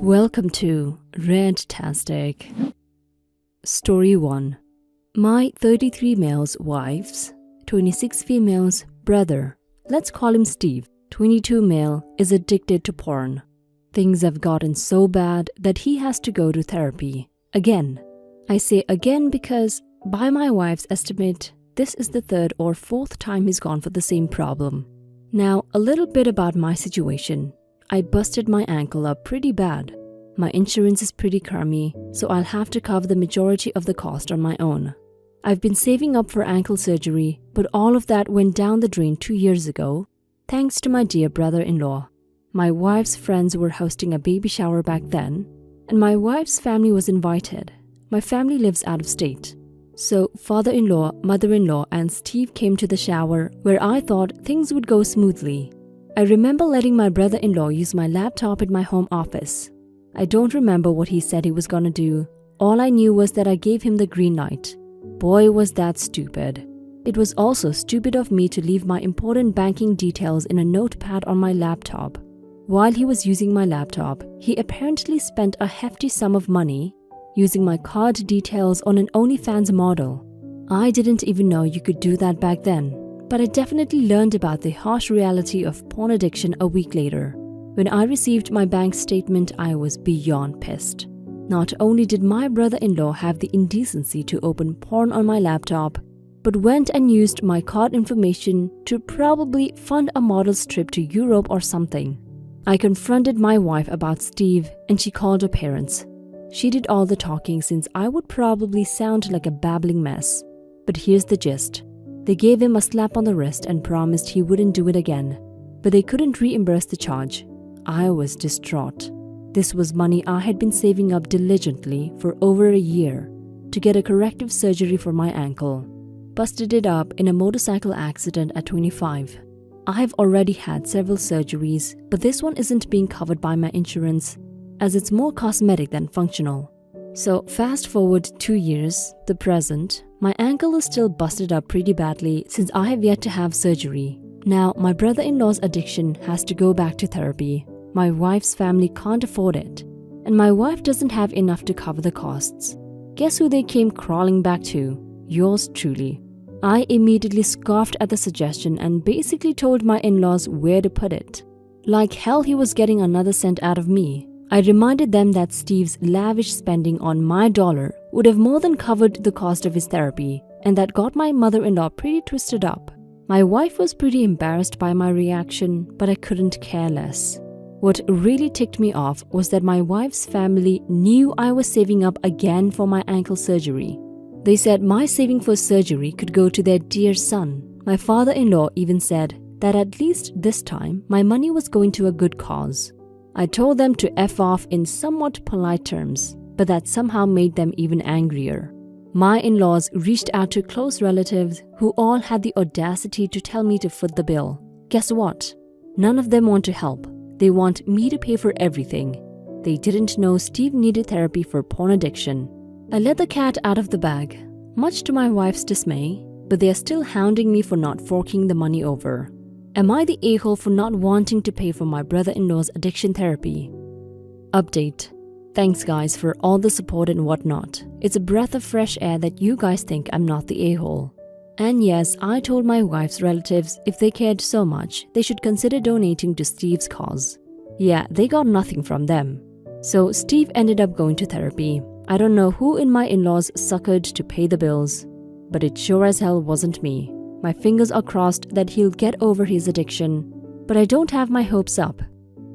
Welcome to Redtastic. Story 1. My 33 males wives, 26 females brother, let's call him Steve, 22 male, is addicted to porn. Things have gotten so bad that he has to go to therapy. Again. I say again because, by my wife's estimate, this is the third or fourth time he's gone for the same problem. Now, a little bit about my situation. I busted my ankle up pretty bad. My insurance is pretty crummy, so I'll have to cover the majority of the cost on my own. I've been saving up for ankle surgery, but all of that went down the drain 2 years ago, thanks to my dear brother-in-law. My wife's friends were hosting a baby shower back then, and my wife's family was invited. My family lives out of state. So father-in-law, mother-in-law, and Steve came to the shower where I thought things would go smoothly. I remember letting my brother-in-law use my laptop in my home office. I don't remember what he said he was gonna do. All I knew was that I gave him the green light. Boy, was that stupid. It was also stupid of me to leave my important banking details in a notepad on my laptop. While he was using my laptop, he apparently spent a hefty sum of money using my card details on an OnlyFans model. I didn't even know you could do that back then, but I definitely learned about the harsh reality of porn addiction a week later. When I received my bank statement, I was beyond pissed. Not only did my brother-in-law have the indecency to open porn on my laptop, but went and used my card information to probably fund a model's trip to Europe or something. I confronted my wife about Steve and she called her parents. She did all the talking since I would probably sound like a babbling mess. But here's the gist. They gave him a slap on the wrist and promised he wouldn't do it again. But they couldn't reimburse the charge. I was distraught. This was money I had been saving up diligently for over a year to get a corrective surgery for my ankle. Busted it up in a motorcycle accident at 25. I've already had several surgeries, but this one isn't being covered by my insurance, as it's more cosmetic than functional. So fast forward 2 years, the present, my ankle is still busted up pretty badly since I have yet to have surgery. Now my brother-in-law's addiction has to go back to therapy. My wife's family can't afford it, and my wife doesn't have enough to cover the costs. Guess who they came crawling back to? Yours truly. I immediately scoffed at the suggestion and basically told my in-laws where to put it. Like hell he was getting another cent out of me. I reminded them that Steve's lavish spending on my dollar would have more than covered the cost of his therapy, and that got my mother-in-law pretty twisted up. My wife was pretty embarrassed by my reaction, but I couldn't care less. What really ticked me off was that my wife's family knew I was saving up again for my ankle surgery. They said my saving for surgery could go to their dear son. My father-in-law even said that at least this time my money was going to a good cause. I told them to F off in somewhat polite terms, but that somehow made them even angrier. My in-laws reached out to close relatives who all had the audacity to tell me to foot the bill. Guess what? None of them want to help. They want me to pay for everything. They didn't know Steve needed therapy for porn addiction. I let the cat out of the bag, much to my wife's dismay, but they are still hounding me for not forking the money over. Am I the a-hole for not wanting to pay for my brother-in-law's addiction therapy? Update. Thanks guys for all the support and whatnot. It's a breath of fresh air that you guys think I'm not the a-hole. And yes, I told my wife's relatives if they cared so much, they should consider donating to Steve's cause. Yeah, they got nothing from them. So Steve ended up going to therapy. I don't know who in my in-laws suckered to pay the bills, but it sure as hell wasn't me. My fingers are crossed that he'll get over his addiction, but I don't have my hopes up.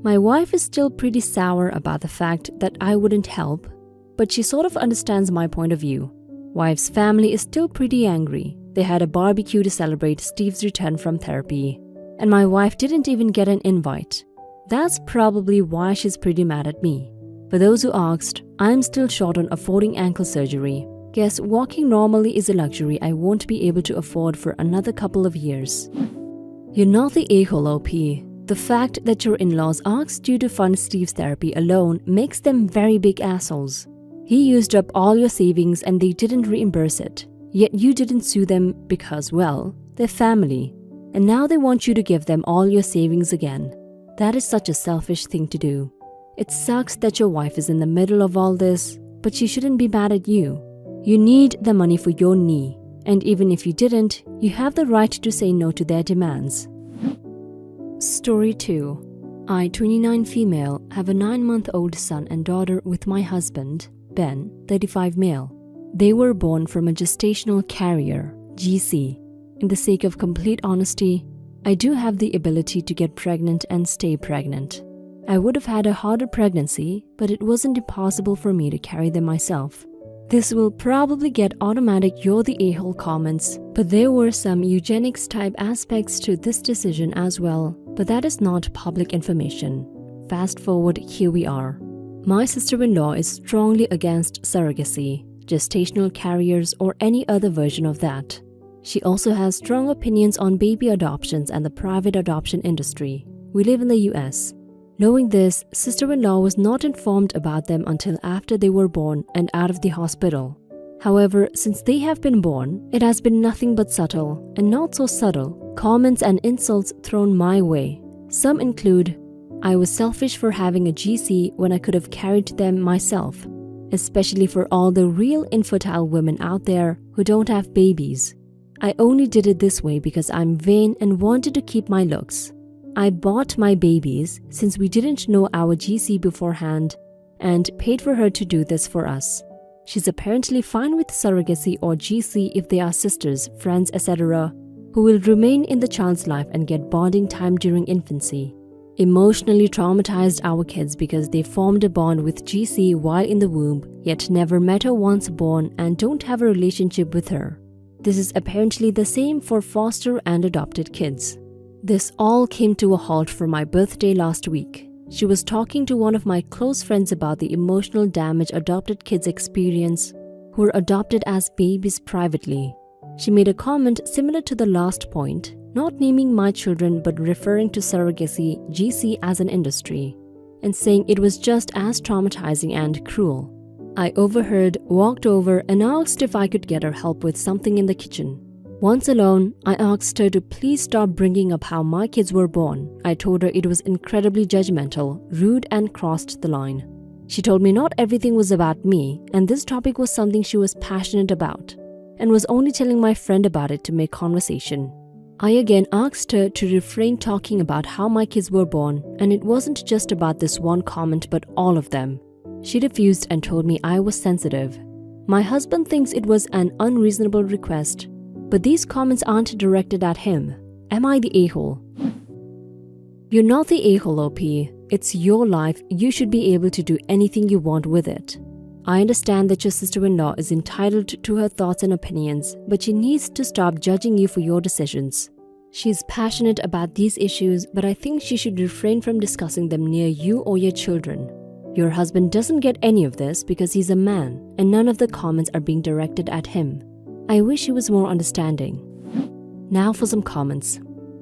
My wife is still pretty sour about the fact that I wouldn't help, but she sort of understands my point of view. Wife's family is still pretty angry. They had a barbecue to celebrate Steve's return from therapy, and my wife didn't even get an invite. That's probably why she's pretty mad at me. For those who asked, I'm still short on affording ankle surgery. Guess walking normally is a luxury I won't be able to afford for another couple of years. You're not the a-hole, OP. The fact that your in-laws asked you to fund Steve's therapy alone makes them very big assholes. He used up all your savings and they didn't reimburse it. Yet you didn't sue them because, well, they're family. And now they want you to give them all your savings again. That is such a selfish thing to do. It sucks that your wife is in the middle of all this, but she shouldn't be mad at you. You need the money for your knee, and even if you didn't, you have the right to say no to their demands. Story 2. I, 29 female, have a 9-month-old son and daughter with my husband, Ben, 35 male. They were born from a gestational carrier, GC. In the sake of complete honesty, I do have the ability to get pregnant and stay pregnant. I would have had a harder pregnancy, but it wasn't impossible for me to carry them myself. This will probably get automatic "you're the a-hole" comments, but there were some eugenics type aspects to this decision as well, but that is not public information. Fast forward, here we are. My sister-in-law is strongly against surrogacy, gestational carriers, or any other version of that. She also has strong opinions on baby adoptions and the private adoption industry. We live in the US. Knowing this, sister-in-law was not informed about them until after they were born and out of the hospital. However, since they have been born, it has been nothing but subtle, and not so subtle, comments and insults thrown my way. Some include, I was selfish for having a GC when I could have carried them myself, especially for all the real infertile women out there who don't have babies. I only did it this way because I'm vain and wanted to keep my looks. I bought my babies since we didn't know our GC beforehand and paid for her to do this for us. She's apparently fine with surrogacy or GC if they are sisters, friends, etc., who will remain in the child's life and get bonding time during infancy. Emotionally traumatized our kids because they formed a bond with GC while in the womb, yet never met her once born and don't have a relationship with her. This is apparently the same for foster and adopted kids. This all came to a halt for my birthday last week. She was talking to one of my close friends about the emotional damage adopted kids experience who were adopted as babies privately. She made a comment similar to the last point, not naming my children but referring to surrogacy, GC as an industry, and saying it was just as traumatizing and cruel. I overheard, walked over, and asked if I could get her help with something in the kitchen. Once alone, I asked her to please stop bringing up how my kids were born. I told her it was incredibly judgmental, rude, and crossed the line. She told me not everything was about me, and this topic was something she was passionate about, and was only telling my friend about it to make conversation. I again asked her to refrain talking about how my kids were born, and it wasn't just about this one comment but all of them. She refused and told me I was sensitive. My husband thinks it was an unreasonable request, but these comments aren't directed at him. Am I the a-hole? You're not the a-hole, OP. It's your life. You should be able to do anything you want with it. I understand that your sister-in-law is entitled to her thoughts and opinions, but she needs to stop judging you for your decisions. She is passionate about these issues, but I think she should refrain from discussing them near you or your children. Your husband doesn't get any of this because he's a man, and none of the comments are being directed at him. I wish he was more understanding. Now for some comments.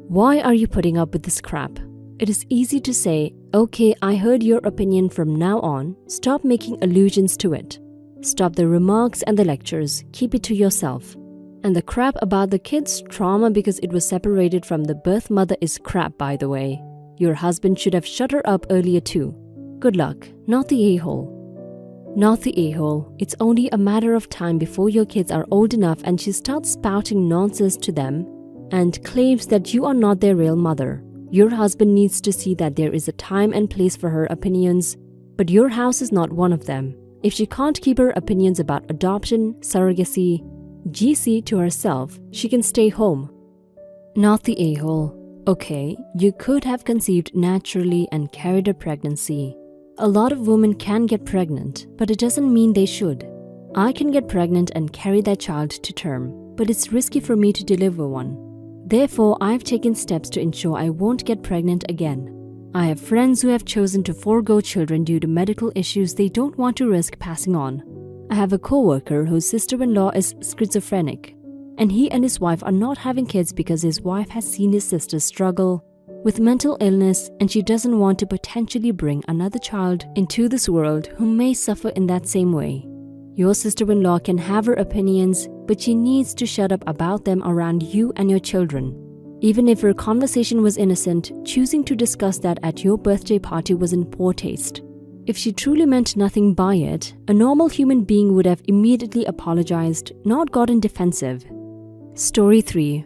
Why are you putting up with this crap? It is easy to say, okay, I heard your opinion, from now on, stop making allusions to it. Stop the remarks and the lectures, keep it to yourself. And the crap about the kid's trauma because it was separated from the birth mother is crap, by the way. Your husband should have shut her up earlier too. Good luck, not the a-hole. Not the a-hole. It's only a matter of time before your kids are old enough and she starts spouting nonsense to them and claims that you are not their real mother. Your husband needs to see that there is a time and place for her opinions, but your house is not one of them. If she can't keep her opinions about adoption, surrogacy, GC to herself, she can stay home. Not the a-hole. Okay, you could have conceived naturally and carried a pregnancy. A lot of women can get pregnant, but it doesn't mean they should. I can get pregnant and carry that child to term, but it's risky for me to deliver one. Therefore, I've taken steps to ensure I won't get pregnant again. I have friends who have chosen to forego children due to medical issues they don't want to risk passing on. I have a co-worker whose sister-in-law is schizophrenic, and he and his wife are not having kids because his wife has seen his sister struggle with mental illness and she doesn't want to potentially bring another child into this world who may suffer in that same way. Your sister-in-law can have her opinions, but she needs to shut up about them around you and your children. Even if her conversation was innocent, choosing to discuss that at your birthday party was in poor taste. If she truly meant nothing by it, a normal human being would have immediately apologized, not gotten defensive. Story 3.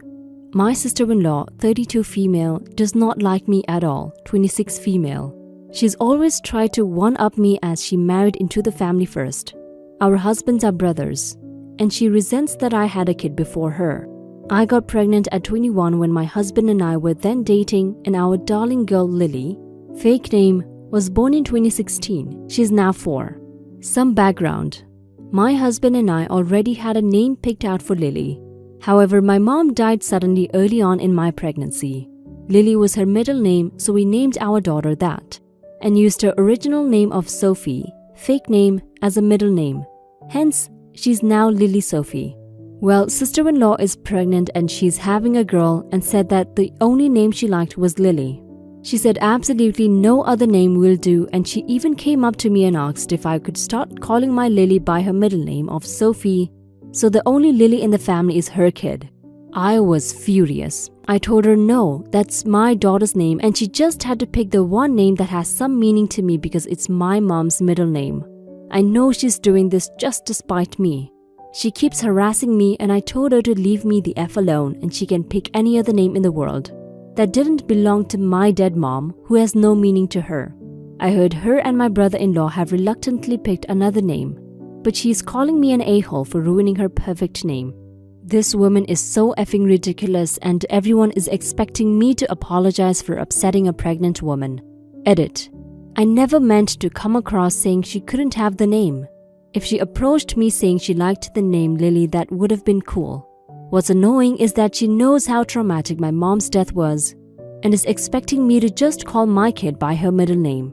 My sister-in-law, 32 female, does not like me at all, 26 female. She's always tried to one-up me as she married into the family first. Our husbands are brothers, and she resents that I had a kid before her. I got pregnant at 21 when my husband and I were then dating, and our darling girl Lily, fake name, was born in 2016. She's now 4. Some background. My husband and I already had a name picked out for Lily. However, my mom died suddenly early on in my pregnancy. Lily was her middle name, so we named our daughter that, and used her original name of Sophie, fake name, as a middle name. Hence, she's now Lily Sophie. Well, sister-in-law is pregnant and she's having a girl and said that the only name she liked was Lily. She said absolutely no other name will do, and she even came up to me and asked if I could start calling my Lily by her middle name of Sophie, so the only Lily in the family is her kid. I was furious. I told her no, that's my daughter's name and she just had to pick the one name that has some meaning to me because it's my mom's middle name. I know she's doing this just to spite me. She keeps harassing me and I told her to leave me the F alone and she can pick any other name in the world that didn't belong to my dead mom, who has no meaning to her. I heard her and my brother-in-law have reluctantly picked another name, but she's calling me an a-hole for ruining her perfect name. This woman is so effing ridiculous and everyone is expecting me to apologize for upsetting a pregnant woman. Edit. I never meant to come across saying she couldn't have the name. If she approached me saying she liked the name Lily, that would have been cool. What's annoying is that she knows how traumatic my mom's death was and is expecting me to just call my kid by her middle name.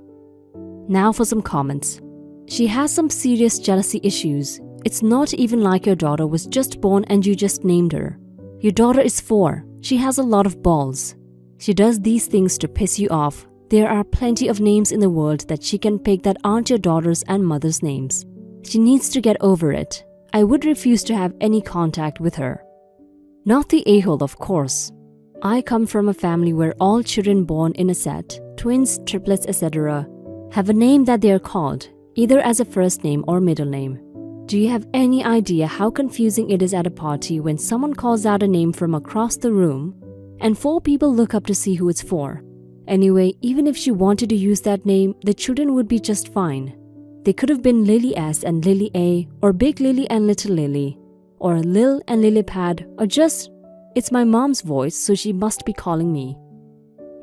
Now for some comments. She has some serious jealousy issues. It's not even like your daughter was just born and you just named her. Your daughter is 4. She has a lot of balls. She does these things to piss you off. There are plenty of names in the world that she can pick that aren't your daughter's and mother's names. She needs to get over it. I would refuse to have any contact with her. Not the a-hole, of course. I come from a family where all children born in a set, twins, triplets, etc., have a name that they are called, either as a first name or middle name. Do you have any idea how confusing it is at a party when someone calls out a name from across the room and 4 people look up to see who it's for? Anyway, even if she wanted to use that name, the children would be just fine. They could have been Lily S and Lily A, or Big Lily and Little Lily, or Lil and Lilypad, or just, it's my mom's voice, so she must be calling me.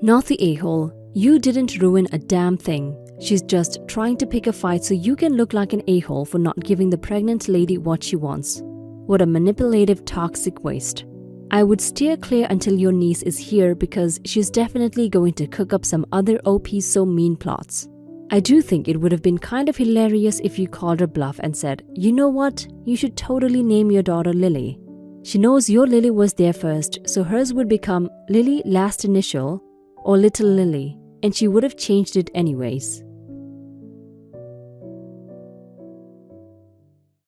Not the a-hole. You didn't ruin a damn thing. She's just trying to pick a fight so you can look like an a-hole for not giving the pregnant lady what she wants. What a manipulative, toxic waste. I would steer clear until your niece is here because she's definitely going to cook up some other OP so mean plots. I do think it would have been kind of hilarious if you called her bluff and said, you know what, you should totally name your daughter Lily. She knows your Lily was there first, so hers would become Lily last initial or Little Lily, and she would have changed it anyways.